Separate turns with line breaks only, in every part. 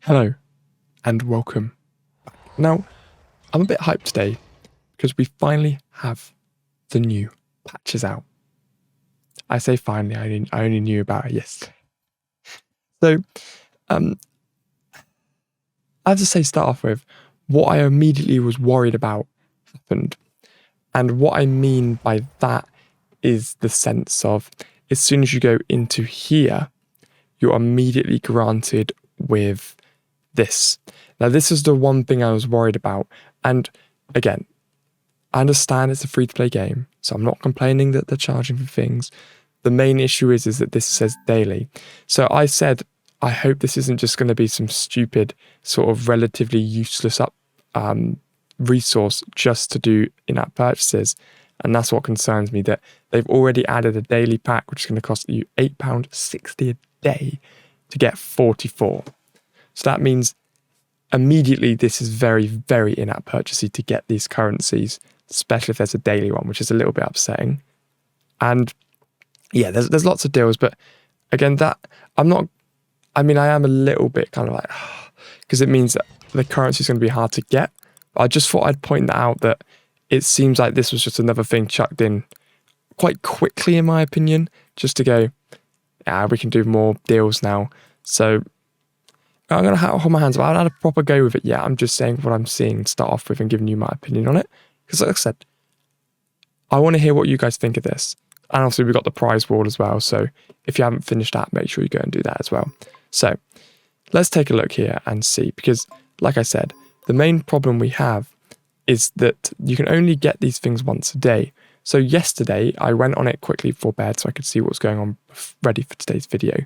Hello and welcome back. Now, I'm a bit hyped today because we finally have the new patches out. I say finally, I only knew about it yesterday. So, I have to say, start off with what I immediately was worried about happened. And what I mean by that is the sense of as soon as you go into here, you're immediately granted with this. Now, this is the one thing I was worried about. And again, I understand it's a free-to-play game, so I'm not complaining that they're charging for things. The main issue is that this says daily. So I said, I hope this isn't just going to be some stupid sort of relatively useless resource just to do in-app purchases. And that's what concerns me, that they've already added a daily pack, which is going to cost you £8.60 a day to get 44. So that means immediately this is very, very in-app purchasey to get these currencies, especially if there's a daily one, which is a little bit upsetting. And yeah, there's lots of deals, but again, I am a little bit kind of like, because it means that the currency is going to be hard to get. But I just thought I'd point that out, that it seems like this was just another thing chucked in quite quickly, in my opinion, just to go, yeah, we can do more deals now. So I'm going to hold my hands up. I haven't had a proper go with it yet. I'm just saying what I'm seeing to start off with and giving you my opinion on it. Because like I said, I want to hear what you guys think of this. And also we've got the prize wall as well. So if you haven't finished that, make sure you go and do that as well. So let's take a look here and see. Because like I said, the main problem we have is that you can only get these things once a day. So yesterday I went on it quickly before bed so I could see what was going on ready for today's video.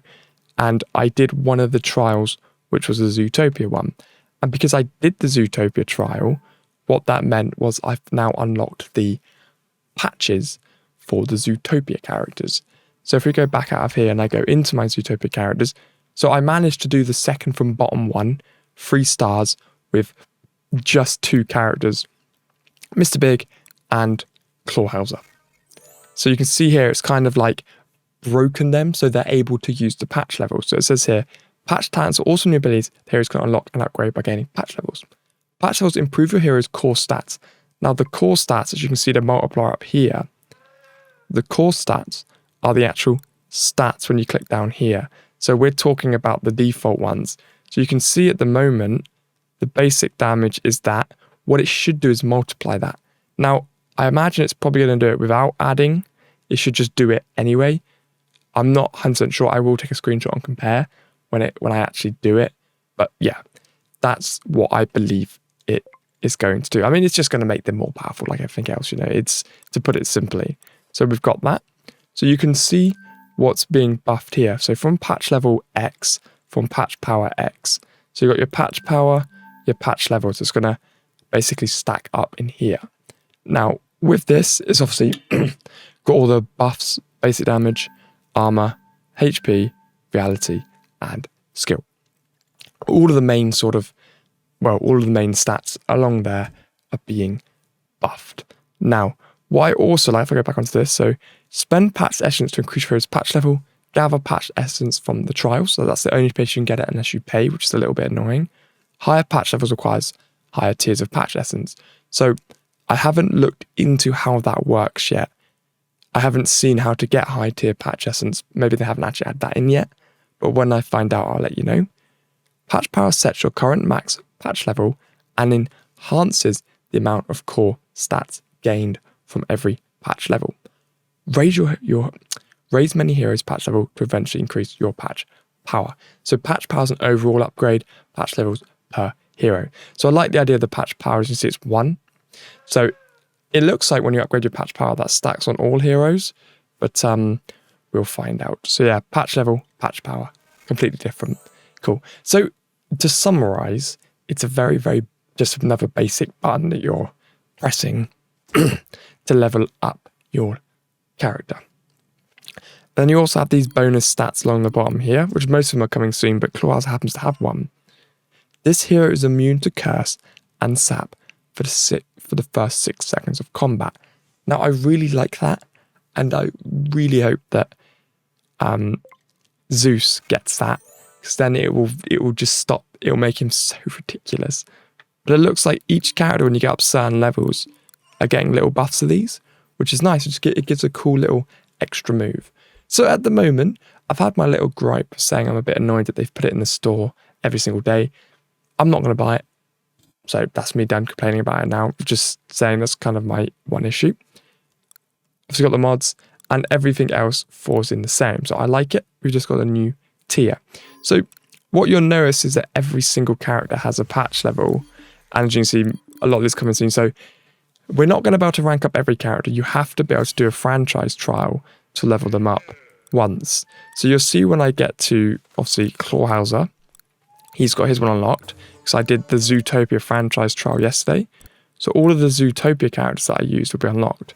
And I did one of the trials, which was the Zootopia one. And because I did the Zootopia trial, what that meant was I've now unlocked the patches for the Zootopia characters. So if we go back out of here and I go into my Zootopia characters, so I managed to do the second from bottom one, 3 stars with just 2 characters, Mr. Big and Clawhauser. So you can see here it's kind of like broken them so they're able to use the patch levels. So it says here, patch talents are also new abilities the heroes can unlock and upgrade by gaining patch levels. Patch levels improve your hero's core stats. Now the core stats, as you can see the multiplier up here, the core stats are the actual stats when you click down here. So we're talking about the default ones. So you can see at the moment, the basic damage is that. What it should do is multiply that. Now, I imagine it's probably going to do it without adding. It should just do it anyway. I'm not 100% sure. I will take a screenshot and compare when I actually do it. But yeah, that's what I believe it is going to do. I mean, it's just going to make them more powerful like everything else, you know. It's, to put it simply. So we've got that. So you can see what's being buffed here. So from patch level X, from patch power X. So you've got your patch power, your patch levels. It's going to basically stack up in here. Now, with this, it's obviously got all the buffs, basic damage, armor, HP, reality, and skill. All of the main all of the main stats along there are being buffed. Now, what I also like, if I go back onto this, so spend patch essence to increase your hero's patch level, gather patch essence from the trials, so that's the only place you can get it unless you pay, which is a little bit annoying. Higher patch levels requires higher tiers of patch essence. So I haven't looked into how that works yet. I haven't seen how to get high tier patch essence. Maybe they haven't actually added that in yet, but when I find out, I'll let you know. Patch power sets your current max patch level and enhances the amount of core stats gained from every patch level. Raise many heroes patch level to eventually increase your patch power. So patch power is an overall upgrade, patch levels per hero. So I like the idea of the patch power. As you see, it's 1. So it looks like when you upgrade your patch power, that stacks on all heroes, but we'll find out. So yeah, patch level, patch power, completely different. Cool. So to summarize, it's a very, very, just another basic button that you're pressing to level up your character. Then you also have these bonus stats along the bottom here, which most of them are coming soon, but Clawhauser happens to have one. This hero is immune to curse and sap for the first 6 seconds of combat. Now, I really like that, and I really hope that Zeus gets that, because then it will just stop. It will make him so ridiculous. But it looks like each character, when you get up certain levels, are getting little buffs of these, which is nice. It gives a cool little extra move. So at the moment, I've had my little gripe saying I'm a bit annoyed that they've put it in the store every single day. I'm not going to buy it. So that's me done complaining about it now. Just saying that's kind of my one issue. I've got the mods and everything else falls in the same. So I like it. We've just got a new tier. So what you'll notice is that every single character has a patch level. And as you can see, a lot of this coming soon. So we're not going to be able to rank up every character. You have to be able to do a franchise trial to level them up once. So you'll see when I get to, obviously, Clawhauser, he's got his one unlocked. Because I did the Zootopia franchise trial yesterday. So all of the Zootopia characters that I used will be unlocked.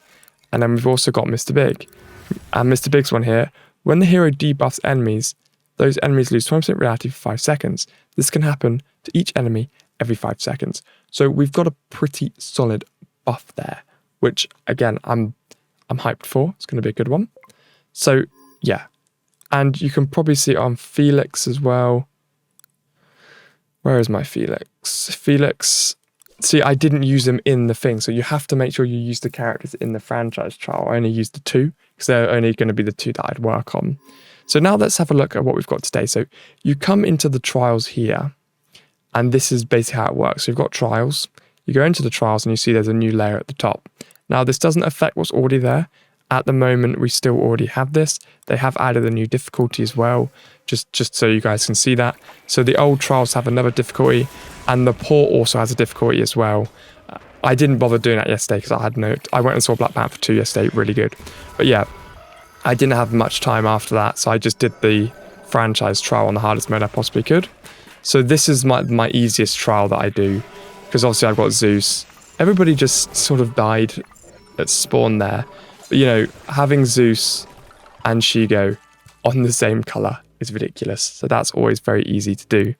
And then we've also got Mr. Big. And Mr. Big's one here. When the hero debuffs enemies, those enemies lose 20% reality for 5 seconds. This can happen to each enemy every 5 seconds. So we've got a pretty solid buff there, which again, I'm hyped for. It's going to be a good one. So yeah. And you can probably see it on Felix as well. Where is my Felix? Felix. See, I didn't use them in the thing. So you have to make sure you use the characters in the franchise trial. I only used the 2 because they're only going to be the 2 that I'd work on. So now let's have a look at what we've got today. So you come into the trials here, and this is basically how it works. So you've got trials. You go into the trials and you see there's a new layer at the top. Now this doesn't affect what's already there. At the moment, we still already have this. They have added a new difficulty as well, just so you guys can see that. So the old trials have another difficulty, and the port also has a difficulty as well. I didn't bother doing that yesterday because I went and saw Black Panther 2 yesterday, really good. But yeah, I didn't have much time after that, so I just did the franchise trial on the hardest mode I possibly could. So this is my easiest trial that I do, because obviously I've got Zeus. Everybody just sort of died at spawn there. But, you know, having Zeus and Shigo on the same color is ridiculous. So that's always very easy to do.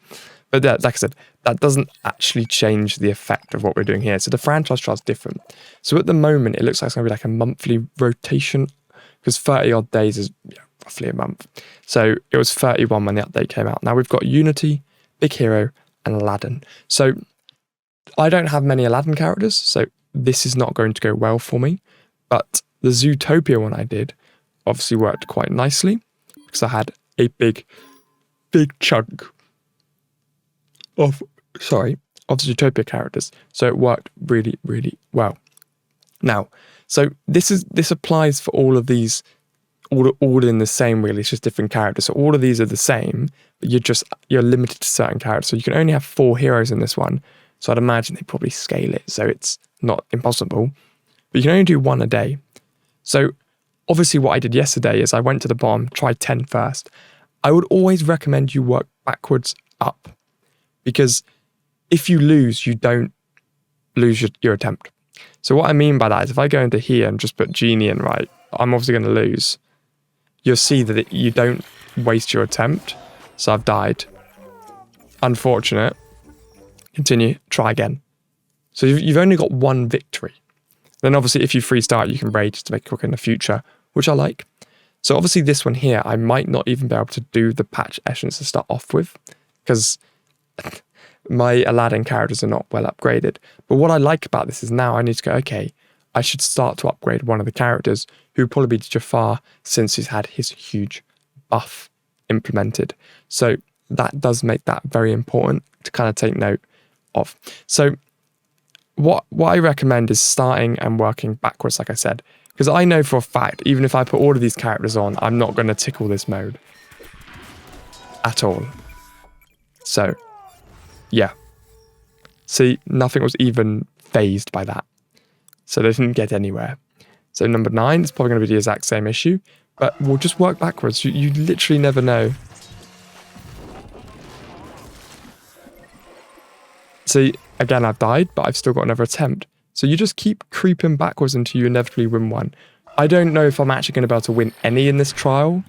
But that, like I said, that doesn't actually change the effect of what we're doing here. So the franchise trial is different. So at the moment, it looks like it's going to be like a monthly rotation, because 30 odd days is roughly a month. So it was 31 when the update came out. Now we've got Unity, Big Hero, and Aladdin. So I don't have many Aladdin characters, so this is not going to go well for me. But the Zootopia one I did obviously worked quite nicely, because I had a big chunk of Zootopia characters. So it worked really, really well. Now, so this applies for all of these, all in the same really. It's just different characters. So all of these are the same, but you're limited to certain characters. So you can only have 4 heroes in this one. So I'd imagine they probably scale it, so it's not impossible. But you can only do 1 a day. So obviously what I did yesterday is I went to the bottom, tried 10 first. I would always recommend you work backwards up, because if you lose, you don't lose your attempt. So what I mean by that is if I go into here and just put Genie in, right, I'm obviously going to lose. You'll see that you don't waste your attempt. So I've died. Unfortunate. Continue. Try again. So you've only got 1 victory. Then obviously if you free start, you can raid just to make it quicker in the future, which I like. So obviously this one here, I might not even be able to do the patch echelons to start off with, because my Aladdin characters are not well upgraded. But what I like about this is now I need to go, okay, I should start to upgrade one of the characters, who would probably be Jafar, since he's had his huge buff implemented. So that does make that very important to kind of take note of. So what I recommend is starting and working backwards, like I said, because I know for a fact, even if I put all of these characters on, I'm not going to tickle this mode at all. So yeah, see, nothing was even phased by that, so they didn't get anywhere. So number 9 is probably going to be the exact same issue, but we'll just work backwards. You literally never know. See, again, I've died, but I've still got another attempt. So you just keep creeping backwards until you inevitably win one. I don't know if I'm actually going to be able to win any in this trial,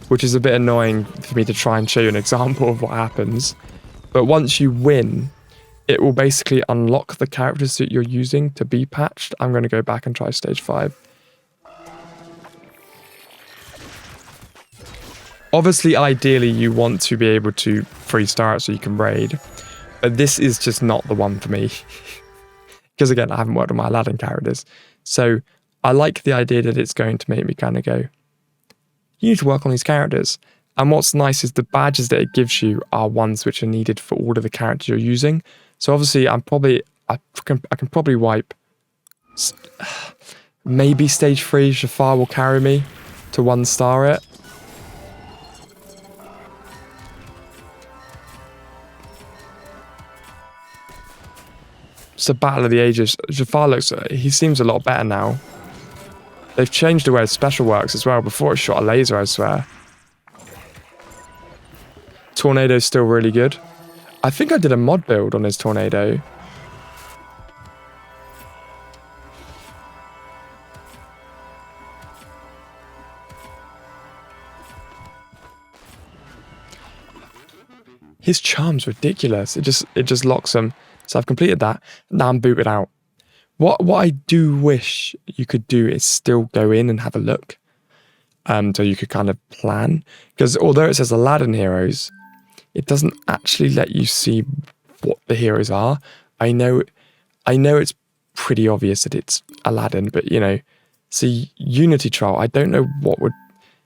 which is a bit annoying for me to try and show you an example of what happens. But once you win, it will basically unlock the characters that you're using to be patched. I'm going to go back and try stage 5. Obviously, ideally, you want to be able to 3-star it so you can raid. But this is just not the one for me. Because again, I haven't worked on my Aladdin characters. So I like the idea that it's going to make me kind of go, you need to work on these characters. And what's nice is the badges that it gives you are ones which are needed for all of the characters you're using. So obviously, I can probably wipe. Maybe stage 3 Jafar will carry me to 1-star it. It's a battle of the ages. Jafar he seems a lot better now. They've changed the way his special works as well. Before it shot a laser, I swear. Tornado's still really good. I think I did a mod build on his tornado. His charm's ridiculous. It just locks him. So I've completed that. Now I'm booted out. What I do wish you could do is still go in and have a look. So you could kind of plan. Because although it says Aladdin heroes, it doesn't actually let you see what the heroes are. I know it's pretty obvious that it's Aladdin, but you know, see Unity Trial, I don't know what would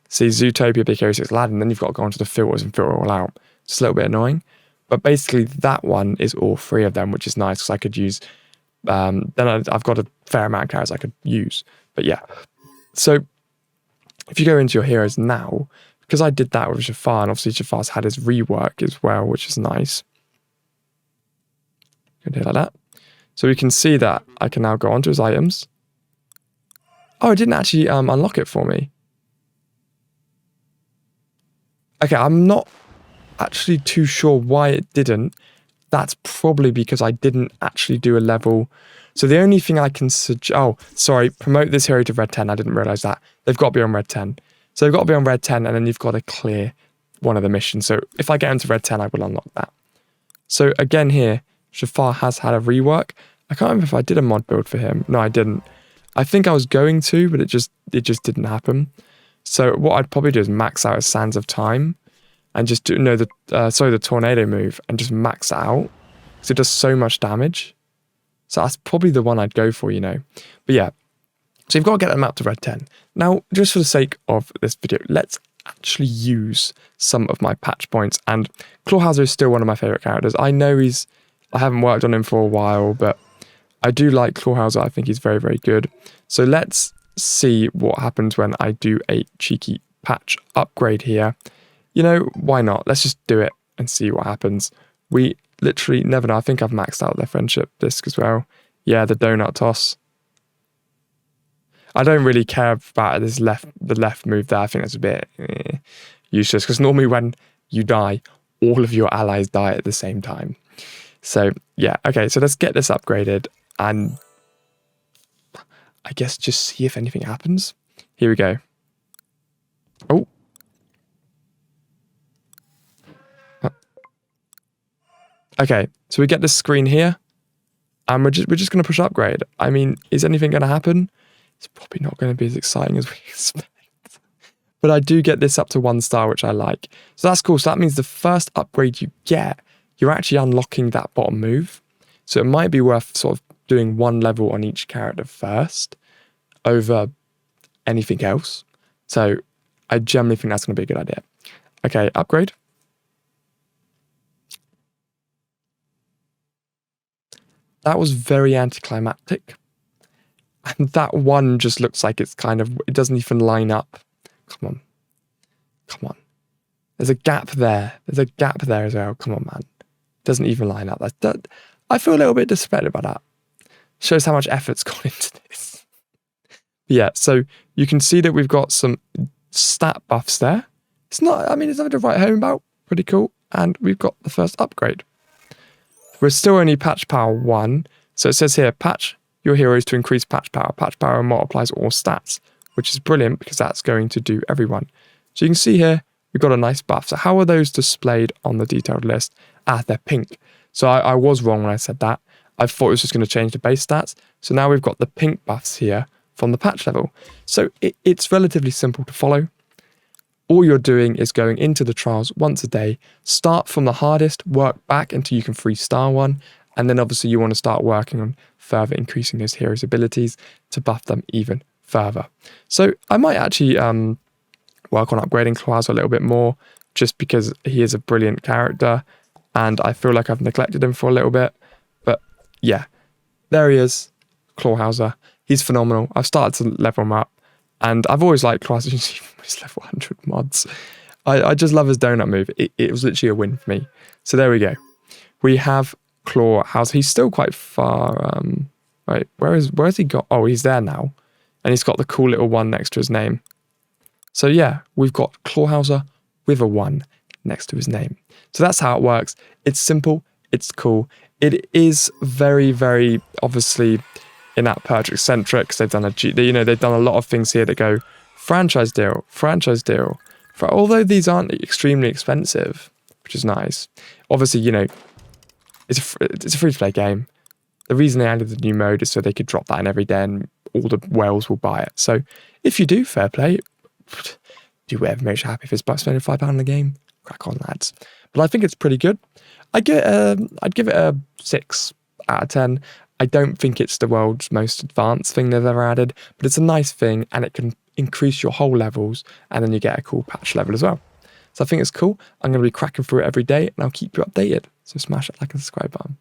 see Zootopia, Big Hero 6, Aladdin, then you've got to go onto the filters and filter all out. It's a little bit annoying. But basically that one is all 3 of them, which is nice because I could use then I've got a fair amount of characters I could use. But yeah. So if you go into your heroes now, because I did that with Jafar, and obviously Jafar's had his rework as well, which is nice. Go do like that. So we can see that I can now go onto his items. Oh, it didn't actually unlock it for me. Okay, I'm not actually too sure why it didn't. That's probably because I didn't actually do a level. So the only thing I can suggest... Oh, sorry. Promote this hero to red 10. I didn't realise that. They've got to be on red 10. So they've got to be on red 10 and then you've got to clear one of the missions. So if I get into red 10, I will unlock that. So again here, Jafar has had a rework. I can't remember if I did a mod build for him. No, I didn't. I think I was going to, but it just didn't happen. So what I'd probably do is max out his Sands of Time. And just do the tornado move and just max it out because it does so much damage. So that's probably the one I'd go for, you know. But yeah, so you've got to get them up to red 10. Now, just for the sake of this video, let's actually use some of my patch points. And Clawhauser is still one of my favourite characters. I know I haven't worked on him for a while, but I do like Clawhauser. I think he's very, very good. So let's see what happens when I do a cheeky patch upgrade here. You know, why not? Let's just do it and see what happens. We literally never know. I think I've maxed out their friendship disc as well. Yeah, the donut toss. I don't really care about the left move there. I think that's a bit useless because normally when you die, all of your allies die at the same time. So yeah, okay. So let's get this upgraded and I guess just see if anything happens. Here we go. Oh. Okay, so we get this screen here, and we're just going to push upgrade. I mean, is anything going to happen? It's probably not going to be as exciting as we expect. But I do get this up to 1-star, which I like. So that's cool. So that means the first upgrade you get, you're actually unlocking that bottom move. So it might be worth sort of doing 1 level on each character first over anything else. So I generally think that's going to be a good idea. Okay, upgrade. That was very anticlimactic. And that one just looks like it's kind of, it doesn't even line up. Come on. Come on. There's a gap there. There's a gap there as well. Come on, man. Doesn't even line up. I feel a little bit disappointed by that. Shows how much effort's gone into this. Yeah, so you can see that we've got some stat buffs there. It's nothing to write home about. Pretty cool. And we've got the first upgrade. We're still only patch power 1. So it says here, patch your heroes to increase patch power. Patch power multiplies all stats, which is brilliant because that's going to do everyone. So you can see here, we've got a nice buff. So how are those displayed on the detailed list? They're pink. So I was wrong when I said that. I thought it was just going to change the base stats. So now we've got the pink buffs here from the patch level. So it's relatively simple to follow. all you're doing is going into the trials once a day, start from the hardest, work back until you can 3-star one, and then obviously you want to start working on further increasing those heroes' abilities to buff them even further. So I might actually work on upgrading Clawhauser a little bit more, just because he is a brilliant character, and I feel like I've neglected him for a little bit. But yeah, there he is, Clawhauser. He's phenomenal. I've started to level him up, and I've always liked Clawhauser. He's level 100 mods. I just love his donut move. It was literally a win for me. So there we go. We have Clawhauser. He's still quite far. Right, where has he got? Oh, he's there now, and he's got the cool little 1 next to his name. So yeah, we've got Clawhauser with a 1 next to his name. So that's how it works. It's simple. It's cool. It is very, very obviously in-app purchase centric, because they've done they've done a lot of things here that go franchise deal. For although these aren't extremely expensive, which is nice. Obviously, it's a free-to-play game. The reason they added the new mode is so they could drop that in every day, and all the whales will buy it. So if you do, fair play. Do whatever makes you happy. If it's about spending £5 in the game, crack on, lads. But I think it's pretty good. I'd give it a 6 out of 10. I don't think it's the world's most advanced thing they've ever added, but it's a nice thing, and it can increase your whole levels, and then you get a cool patch level as well. So I think it's cool. I'm going to be cracking through it every day, and I'll keep you updated. So smash that like and subscribe button.